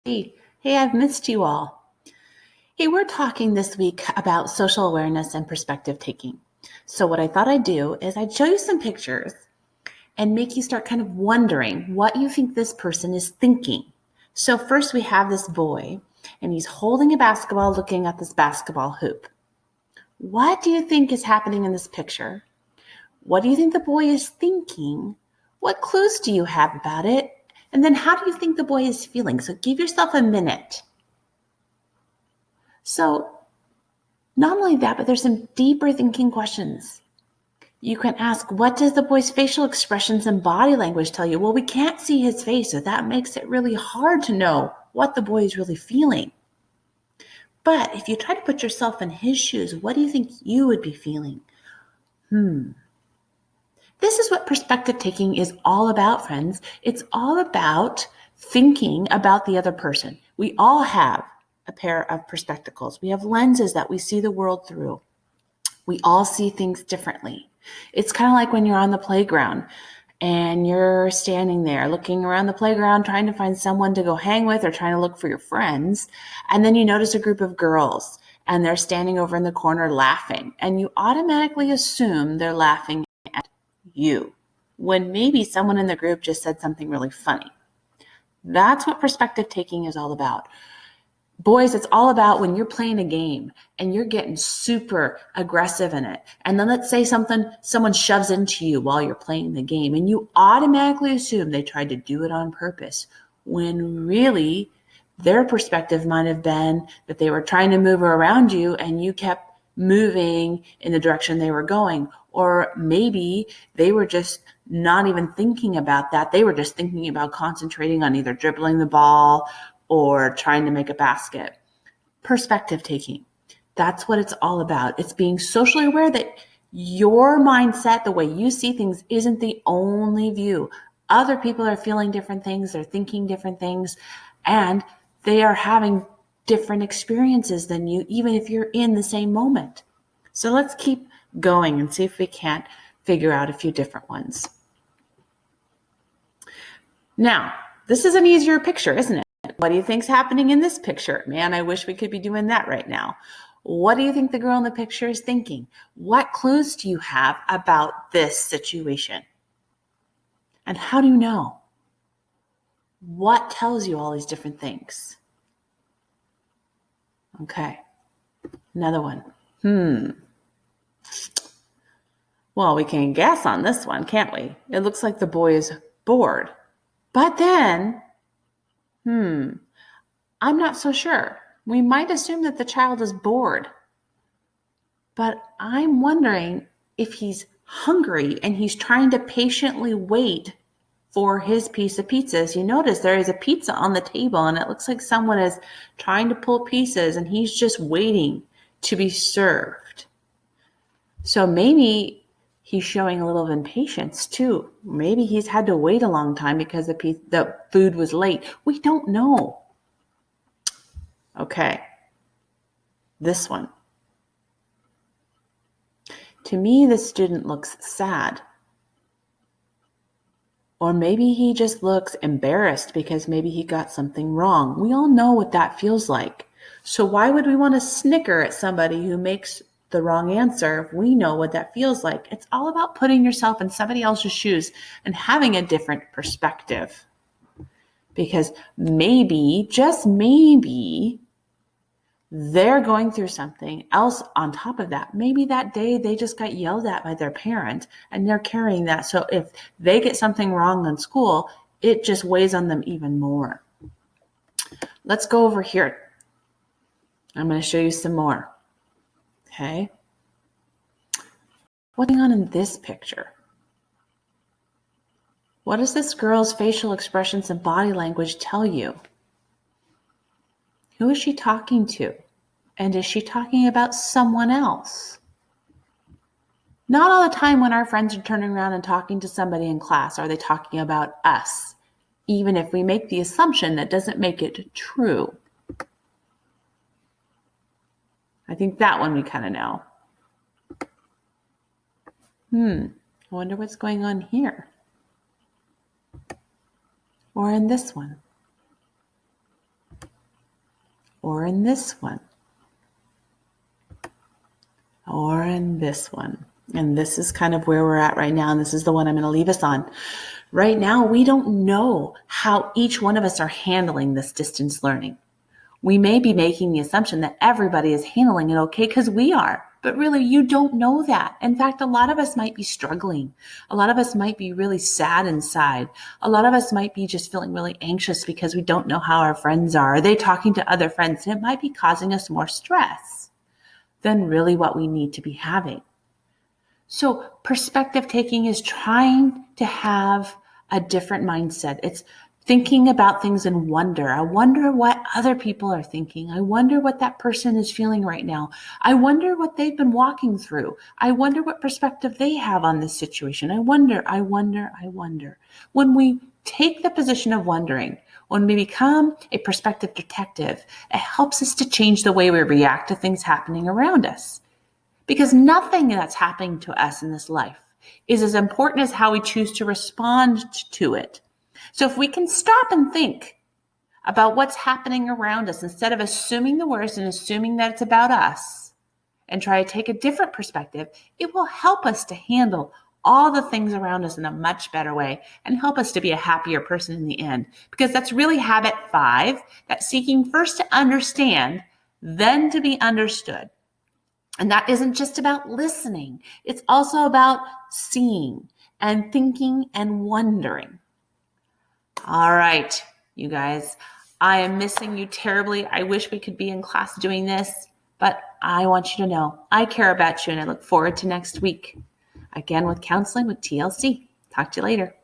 Hey, I've missed you all. Hey, we're talking this week about social awareness and perspective taking. So what I thought I'd do is I'd show you some pictures and make you start kind of wondering what you think this person is thinking. So first we have this boy and he's holding a basketball looking at this basketball hoop. What do you think is happening in this picture? What do you think the boy is thinking? What clues do you have about it? And then how do you think the boy is feeling? So give yourself a minute. So not only that, but there's some deeper thinking questions. You can ask, what does the boy's facial expressions and body language tell you? Well, we can't see his face, so that makes it really hard to know what the boy is really feeling. But if you try to put yourself in his shoes, what do you think you would be feeling? This is what perspective taking is all about, friends. It's all about thinking about the other person. We all have a pair of perspectives. We have lenses that we see the world through. We all see things differently. It's kind of like when you're on the playground and you're standing there looking around the playground trying to find someone to go hang with or trying to look for your friends. And then you notice a group of girls and they're standing over in the corner laughing. And you automatically assume they're laughing at you when maybe someone in the group just said something really funny. That's what perspective taking is all about. Boys, it's all about when you're playing a game and you're getting super aggressive in it. And then let's say someone shoves into you while you're playing the game and you automatically assume they tried to do it on purpose when really their perspective might have been that they were trying to move around you and you kept moving in the direction they were going. Or maybe they were just not even thinking about that. They were just thinking about concentrating on either dribbling the ball or trying to make a basket. Perspective taking. That's what it's all about. It's being socially aware that your mindset, the way you see things, isn't the only view. Other people are feeling different things. They're thinking different things. And they are having different experiences than you, even if you're in the same moment. So let's keep going and see if we can't figure out a few different ones. Now, this is an easier picture, isn't it? What do you think's happening in this picture? Man, I wish we could be doing that right now. What do you think the girl in the picture is thinking? What clues do you have about this situation? And how do you know? What tells you all these different things? Okay, another one. Well, we can guess on this one, can't we? It looks like the boy is bored. But then, I'm not so sure. We might assume that the child is bored. But I'm wondering if he's hungry and he's trying to patiently wait for his piece of pizza. As you notice, there is a pizza on the table and it looks like someone is trying to pull pieces and he's just waiting to be served. So maybe he's showing a little impatience too. Maybe he's had to wait a long time because the food was late. We don't know. Okay, this one. To me, the student looks sad. Or maybe he just looks embarrassed because maybe he got something wrong. We all know what that feels like. So why would we want to snicker at somebody who makes the wrong answer if we know what that feels like? It's all about putting yourself in somebody else's shoes and having a different perspective. Because maybe, just maybe, they're going through something else on top of that. Maybe that day they just got yelled at by their parent and they're carrying that. So if they get something wrong in school, it just weighs on them even more. Let's go over here. I'm going to show you some more. Okay. What's going on in this picture? What does this girl's facial expressions and body language tell you? Who is she talking to? And is she talking about someone else? Not all the time when our friends are turning around and talking to somebody in class are they talking about us, even if we make the assumption that doesn't make it true. I think that one we kind of know. I wonder what's going on here. Or in this one. or in this one, or in this one. And this is kind of where we're at right now. And this is the one I'm going to leave us on. Right now, we don't know how each one of us are handling this distance learning. We may be making the assumption that everybody is handling it okay because we are, but really you don't know that. In fact, a lot of us might be struggling. A lot of us might be really sad inside. A lot of us might be just feeling really anxious because we don't know how our friends are. Are they talking to other friends? And it might be causing us more stress than really what we need to be having. So perspective taking is trying to have a different mindset. It's thinking about things in wonder. I wonder what other people are thinking. I wonder what that person is feeling right now. I wonder what they've been walking through. I wonder what perspective they have on this situation. I wonder. When we take the position of wondering, when we become a perspective detective, it helps us to change the way we react to things happening around us. Because nothing that's happening to us in this life is as important as how we choose to respond to it. So if we can stop and think about what's happening around us instead of assuming the worst and assuming that it's about us and try to take a different perspective, it will help us to handle all the things around us in a much better way and help us to be a happier person in the end. Because that's really habit 5, that seeking first to understand, then to be understood. And that isn't just about listening. It's also about seeing and thinking and wondering. All right, you guys, I am missing you terribly. I wish we could be in class doing this, but I want you to know I care about you and I look forward to next week. Again, with Counseling with TLC. Talk to you later.